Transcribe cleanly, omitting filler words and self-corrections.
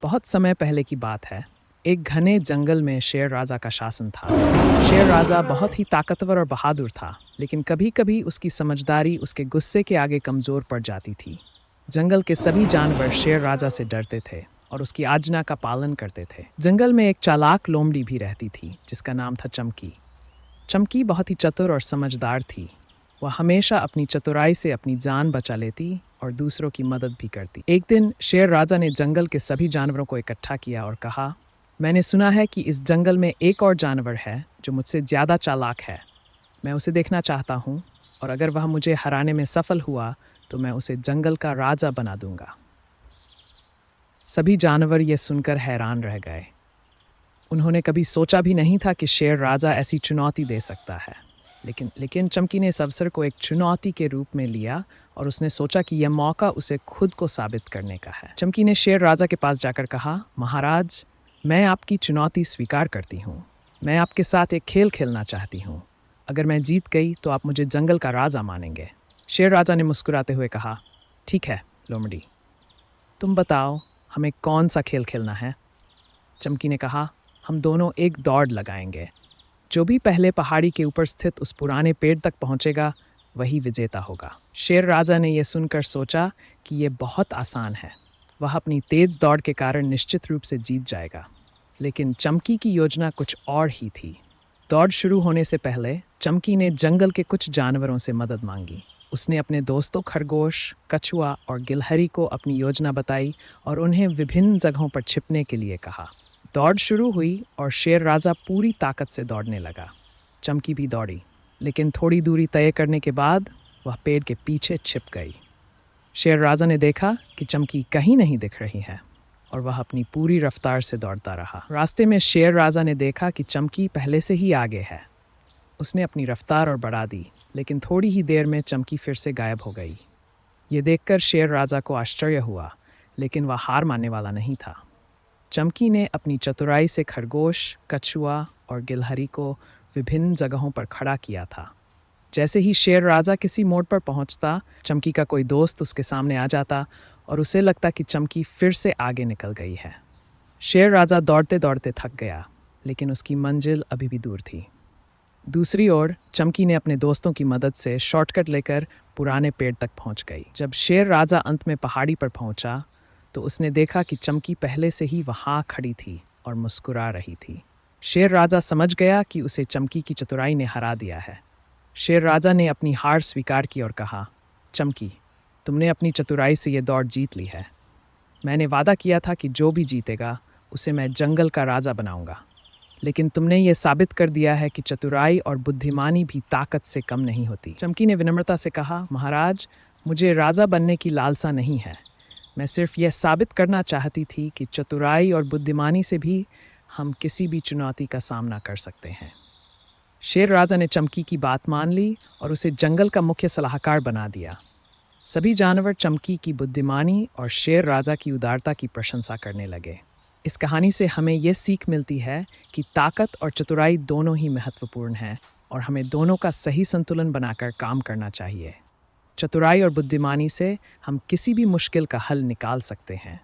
बहुत समय पहले की बात है। एक घने जंगल में शेर राजा का शासन था। शेर राजा बहुत ही ताकतवर और बहादुर था, लेकिन कभी-कभी उसकी समझदारी उसके गुस्से के आगे कमजोर पड़ जाती थी। जंगल के सभी जानवर शेर राजा से डरते थे और उसकी आज्ञा का पालन करते थे। जंगल में एक चालाक लोमड़ी भी रहती थी, जिसका नाम था चमकी। चमकी बहुत ही चतुर और समझदार थी। वह हमेशा अपनी चतुराई से अपनी जान बचा लेती और दूसरों की मदद भी करती। एक दिन शेर राजा ने जंगल के सभी जानवरों को इकट्ठा किया और कहा, मैंने सुना है कि इस जंगल में एक और जानवर है जो मुझसे ज़्यादा चालाक है। मैं उसे देखना चाहता हूँ और अगर वह मुझे हराने में सफल हुआ तो मैं उसे जंगल का राजा बना दूंगा। सभी जानवर ये सुनकर हैरान रह गए। उन्होंने कभी सोचा भी नहीं था कि शेर राजा ऐसी चुनौती दे सकता है। लेकिन चमकी ने इस अवसर को एक चुनौती के रूप में लिया और उसने सोचा कि यह मौका उसे खुद को साबित करने का है। चमकी ने शेर राजा के पास जाकर कहा, महाराज, मैं आपकी चुनौती स्वीकार करती हूँ। मैं आपके साथ एक खेल खेलना चाहती हूँ। अगर मैं जीत गई तो आप मुझे जंगल का राजा मानेंगे। शेर राजा ने मुस्कुराते हुए कहा, ठीक है लोमड़ी, तुम बताओ हमें कौन सा खेल खेलना है। चमकी ने कहा, हम दोनों एक दौड़ लगाएंगे। जो भी पहले पहाड़ी के ऊपर स्थित उस पुराने पेड़ तक पहुंचेगा वही विजेता होगा। शेर राजा ने यह सुनकर सोचा कि यह बहुत आसान है। वह अपनी तेज दौड़ के कारण निश्चित रूप से जीत जाएगा। लेकिन चमकी की योजना कुछ और ही थी। दौड़ शुरू होने से पहले चमकी ने जंगल के कुछ जानवरों से मदद मांगी। उसने अपने दोस्तों खरगोश, कछुआ और गिलहरी को अपनी योजना बताई और उन्हें विभिन्न जगहों पर छिपने के लिए कहा। दौड़ शुरू हुई और शेर राजा पूरी ताकत से दौड़ने लगा। चमकी भी दौड़ी, लेकिन थोड़ी दूरी तय करने के बाद वह पेड़ के पीछे छिप गई। शेर राजा ने देखा कि चमकी कहीं नहीं दिख रही है और वह अपनी पूरी रफ्तार से दौड़ता रहा। रास्ते में शेर राजा ने देखा कि चमकी पहले से ही आगे है। उसने अपनी रफ्तार और बढ़ा दी, लेकिन थोड़ी ही देर में चमकी फिर से गायब हो गई। ये देखकर शेर राजा को आश्चर्य हुआ, लेकिन वह हार मानने वाला नहीं था। चमकी ने अपनी चतुराई से खरगोश, कछुआ और गिलहरी को विभिन्न जगहों पर खड़ा किया था। जैसे ही शेर राजा किसी मोड़ पर पहुंचता, चमकी का कोई दोस्त उसके सामने आ जाता और उसे लगता कि चमकी फिर से आगे निकल गई है। शेर राजा दौड़ते दौड़ते थक गया, लेकिन उसकी मंजिल अभी भी दूर थी। दूसरी ओर चमकी ने अपने दोस्तों की मदद से शॉर्टकट लेकर पुराने पेड़ तक पहुंच गई। जब शेर राजा अंत में पहाड़ी पर पहुंचा तो उसने देखा कि चमकी पहले से ही वहां खड़ी थी और मुस्कुरा रही थी। शेर राजा समझ गया कि उसे चमकी की चतुराई ने हरा दिया है। शेर राजा ने अपनी हार स्वीकार की और कहा, चमकी, तुमने अपनी चतुराई से ये दौड़ जीत ली है। मैंने वादा किया था कि जो भी जीतेगा उसे मैं जंगल का राजा बनाऊंगा, लेकिन तुमने ये साबित कर दिया है कि चतुराई और बुद्धिमानी भी ताकत से कम नहीं होती। चमकी ने विनम्रता से कहा, महाराज, मुझे राजा बनने की लालसा नहीं है। मैं सिर्फ यह साबित करना चाहती थी कि चतुराई और बुद्धिमानी से भी हम किसी भी चुनौती का सामना कर सकते हैं। शेर राजा ने चमकी की बात मान ली और उसे जंगल का मुख्य सलाहकार बना दिया। सभी जानवर चमकी की बुद्धिमानी और शेर राजा की उदारता की प्रशंसा करने लगे। इस कहानी से हमें यह सीख मिलती है कि ताकत और चतुराई दोनों ही महत्वपूर्ण हैं और हमें दोनों का सही संतुलन बनाकर काम करना चाहिए। चतुराई और बुद्धिमानी से हम किसी भी मुश्किल का हल निकाल सकते हैं।